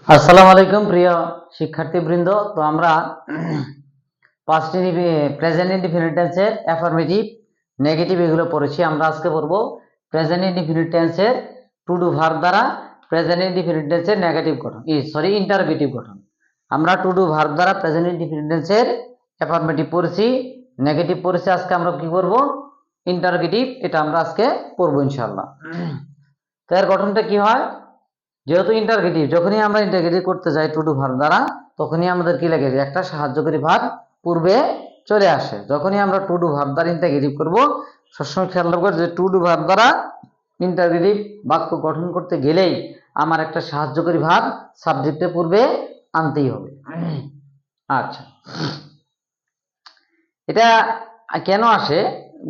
আসসালামু আলাইকুম প্রিয় শিক্ষার্থীবৃন্দ। তো আমরা পাস্ট প্রেজেন্ট ইনডিফিনিট টেন্সের অ্যাফার্মেটিভ, নেগেটিভ এগুলো পড়েছি। আমরা আজকে পড়ব প্রেজেন্ট ইনডিফিনিট টেন্সের টু ডু ভার্ব দ্বারা প্রেজেন্ট ইনডিফিনিট টেন্সের নেগেটিভ গঠন, ইন্টারোগেটিভ গঠন। আমরা টু ডু ভার্ব দ্বারা প্রেজেন্ট ইনডিফিনিট টেন্সের অ্যাফার্মেটিভ পড়েছি, নেগেটিভ পড়েছি। আজকে আমরা কি করব? ইন্টারোগেটিভ। এটা আমরা আজকে পড়বো ইনশাআল্লাহ। তো এর গঠনটা কি হয়? যেহেতু ইন্টারগেটিভ, যখনই আমরা ইন্টারগেটিভ করতে যাই টু ডু ভার্ব দ্বারা, তখনই আমাদের কি লাগে? একটা সাহায্যকারী ভার্ব পূর্বে চলে আসে। যখনই আমরা টু ডু ভার্ব দ্বারা ইন্টারগেটিভ করব, সবসময় খেয়াল রাখবো যে টু ডু ভার্ব দ্বারা ইন্টারগেটিভ বাক্য গঠন করতে গেলেই আমার একটা সাহায্যকারী ভার্ব সাবজেক্টের পূর্বে আনতেই হবে। আচ্ছা, এটা কেন আসে?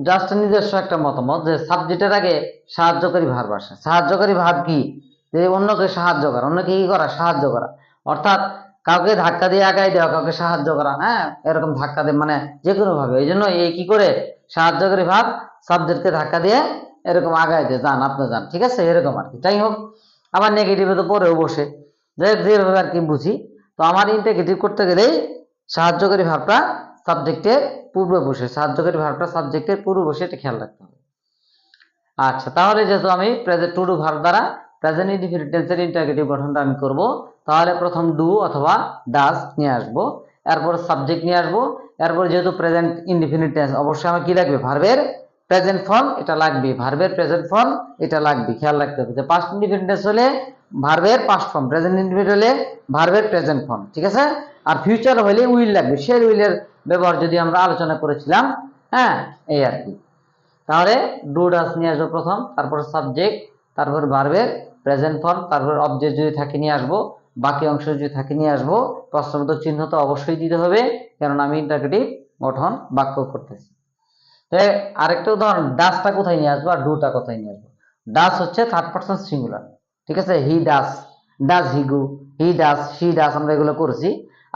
জাস্ট নিজস্ব একটা মতামত যে সাবজেক্টের আগে সাহায্যকারী ভার্ব আসে। সাহায্যকারী ভার্ব কি? যে অন্যকে সাহায্য করা, অন্যকে কি করা? সাহায্য করা। অর্থাৎ কাউকে ধাক্কা দিয়ে আগাই দেওয়া, কাউকে সাহায্য করা, হ্যাঁ, এরকম ধাক্কা দিয়ে, মানে যে কোনো ভাবে। এই জন্য এই কি করে সাহায্যকারী ভার্ব সাবজেক্টকে ধাক্কা দিয়ে এরকম আগাই দিয়ে, যান আপনি যান, ঠিক আছে, এরকম আর কি। যাই হোক, আবার নেগেটিভে তো পরেও বসে, যেভাবে আর কি বুঝি। তো আমার ইন্টিগ্রেটিভ করতে গেলেই সাহায্যকারী ভার্বটা সাবজেক্টের পূর্বে বসে, সাহায্যকারী ভার্বটা সাবজেক্টের পূর্বে বসে, এটা খেয়াল রাখতে হবে। আচ্ছা, তাহলে যেহেতু আমি প্রেজেন্ট টু ডু ভার্ব দ্বারা প্রেজেন্ট ইনডিফিনিট টেন্সের ইন্টারগেটিভ গঠনটা আমি করব, তাহলে প্রথম ডু অথবা ডাজ নিয়ে আসব, এরপর সাবজেক্ট নিয়ে আসব, এরপর যেহেতু প্রেজেন্ট ইনডিফিনিট টেন্স, অবশ্যই আমার কি লাগবে? ভার্বের প্রেজেন্ট ফর্ম এটা লাগবে, ভার্বের প্রেজেন্ট ফর্ম এটা লাগবে। খেয়াল রাখতে হবে যে পাস্ট ইনডিফিনিট টেন্স হলে ভার্বের পাস্ট ফর্ম, প্রেজেন্ট ইনডিফিনিট হলে ভার্বের প্রেজেন্ট ফর্ম, ঠিক আছে। আর ফিউচার হলে উইল লাগবে, সে উইলের ব্যবহার যদি আমরা আলোচনা করেছিলাম, হ্যাঁ, এই আর কি। তাহলে ডু ডাজ নিয়ে আসবো প্রথম, তারপর সাবজেক্ট, তারপর ভার্বের প্রেজেন্ট ফর্ম, তারপর অবজেক্ট যদি থাকে নিয়ে আসবো, বাকি অংশ যদি থাকে নিয়ে আসবো। প্রশ্নবোধক চিহ্ন তো অবশ্যই দিতে হবে, কারণ আমি ইন্টারগেটিভ গঠন বাক্য করতেছি। আরেকটা উদাহরণ, ডাসটা কোথায় নিয়ে আসবো আর ডুটা কোথায় নিয়ে আসবো? ডাস হচ্ছে থার্ড পারসন সিঙ্গুলার, ঠিক আছে। হি ডাস, ডাস হি গো, হি ডাস, শি ডাস, আমরা এগুলো করেছি।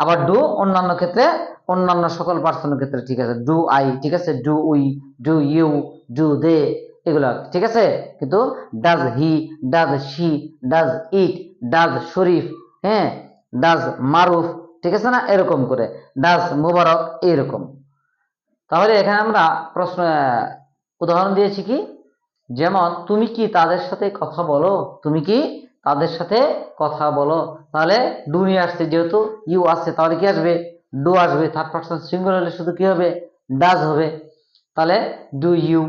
আবার ডু অন্যান্য ক্ষেত্রে, অন্যান্য সকল পার্সনের ক্ষেত্রে, ঠিক আছে। ডু আই, ঠিক আছে, do we, do you, do they, এগুলো, ঠিক আছে। কিন্তু does he, does she, does it, does Sharif, হ্যাঁ, ডাজ মারুফ, ঠিক আছে না, এরকম করে, ডাজ মুবারক, এরকম। তাহলে এখানে আমরা প্রশ্ন উদাহরণ দিয়েছি কি? যেমন তুমি কি তাদের সাথে কথা বলো, তুমি কি তাদের সাথে কথা বলো। তাহলে ডু নিয়ে আসছে, যেহেতু ইউ আসছে, তাহলে কি আসবে? ডু আসবে। থার্ড পারসন সিঙ্গুলার হলে শুধু কি হবে? ডাজ হবে। তাহলে ডু ইউ,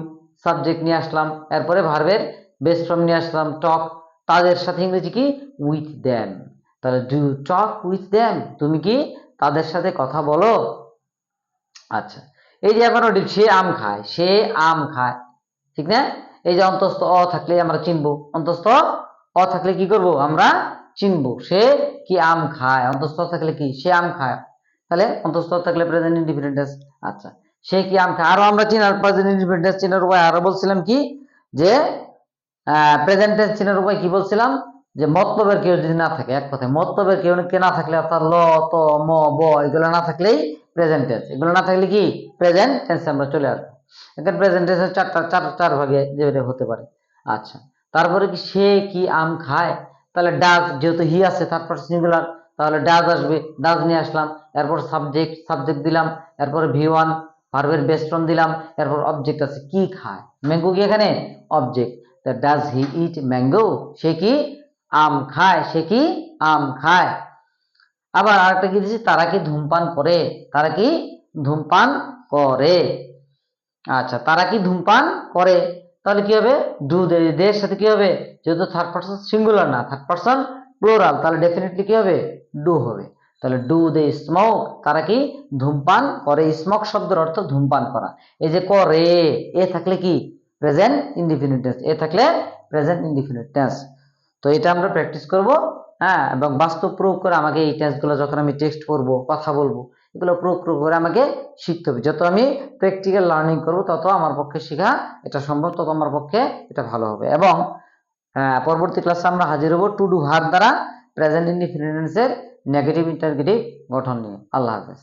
সাবজেক্ট নিয়ে আসলাম, এরপরে ভার্বের বেস ফর্ম নিয়ে আসলাম, টক। তাদের সাথে ইংরেজি কি? With them. তাহলে ডু টক উইথ দেম, তুমি কি তাদের সাথে কথা বলো। আচ্ছা, এই যে এখন সে আম খায়, সে আম খায়, ঠিক না? এই যে অন্তস্থ অ থাকলে আমরা চিনবো, অন্তস্থ অ থাকলে কি করব? আমরা চিনবো। সে কি আম খায়, অন্তস্থ থাকলে কি? সে আম খায়। তাহলে অন্তস্থ থাকলে প্রেজেন্ট ইনডিফিনিট টেন্স। আচ্ছা, সে কি আম খায়। আরো আমরা চিনার প্রেজেন্ট ইনডিফিনিট টেন্স চিনার উপায় আরো বলছিলাম কি, যে প্রেজেন্ট টেন্স চিনার উপায় কি বলছিলাম? যে মতলবের কেউ যদি না থাকে, এক কথায় মতলবের কেউ না থাকলে, অর্থাৎ ল, ত, ম, ব এগুলো না থাকলেই প্রেজেন্ট টেন্স। এগুলো না থাকলে কি? প্রেজেন্ট টেন্সে আমরা চলে আসবো। এখানে প্রেজেন্ট টেন্সের চার ভাগে যেটা হতে পারে। আচ্ছা, তারপরে কি সে কি আম খায়, তাহলে ডাজ, যেহেতু হি আছে থার্ড পারসন সিঙ্গুলার, তাহলে ডাজ আসবে, ডাজ নিয়ে আসলাম। এরপর সাবজেক্ট দিলাম, এরপর ভি1 ভার্বের বেস ফর্ম দিলাম, এরপর অবজেক্ট আছে কি খায়, ম্যাঙ্গো কি এখানে object. Does he eat mango, সে কি আম খায়, সে কি আম খায়। আবার আরেকটা কি দিচ্ছি, তারা কি ধূমপান করে, তারা কি ধূমপান করে। আচ্ছা, তারা কি ধূমপান করে, তাহলে কি হবে? ডু দের সাথে কি হবে? যেহেতু থার্ড পারসন সিঙ্গুলার না, থার্ড পারসন প্লুরাল, তাহলে ডেফিনেটলি কি হবে? ডু হবে। তাহলে ডু দে স্মোক, তারা কি ধূমপান করে। স্মোক শব্দের অর্থ ধূমপান করা। এই যে করে, এ থাকলে কি? প্রেজেন্ট ইনডিফিনিট টেন্স, এ থাকলে প্রেজেন্ট ইনডিফিনিট টেন্স। তো এটা আমরা প্র্যাকটিস করব, হ্যাঁ, এবং বাস্তব প্রয়োগ করে আমাকে এই টেন্সগুলো যখন আমি টেক্সট করব, কথা বলবো, এগুলো প্রয়োগ করে আমাকে শিখতে হবে। যত আমি প্র্যাকটিক্যাল লার্নিং করব, তত আমার পক্ষে শেখা এটা সম্ভব, তত আমার পক্ষে এটা ভালো হবে। এবং পরবর্তী ক্লাসে আমরা হাজির হব টু ডু ভার্ব দ্বারা প্রেজেন্ট ইনডিফিনিট টেন্সের নেগেটিভ ইন্টারগেটিভ গঠন নিয়ে। আল্লাহ হাফেজ।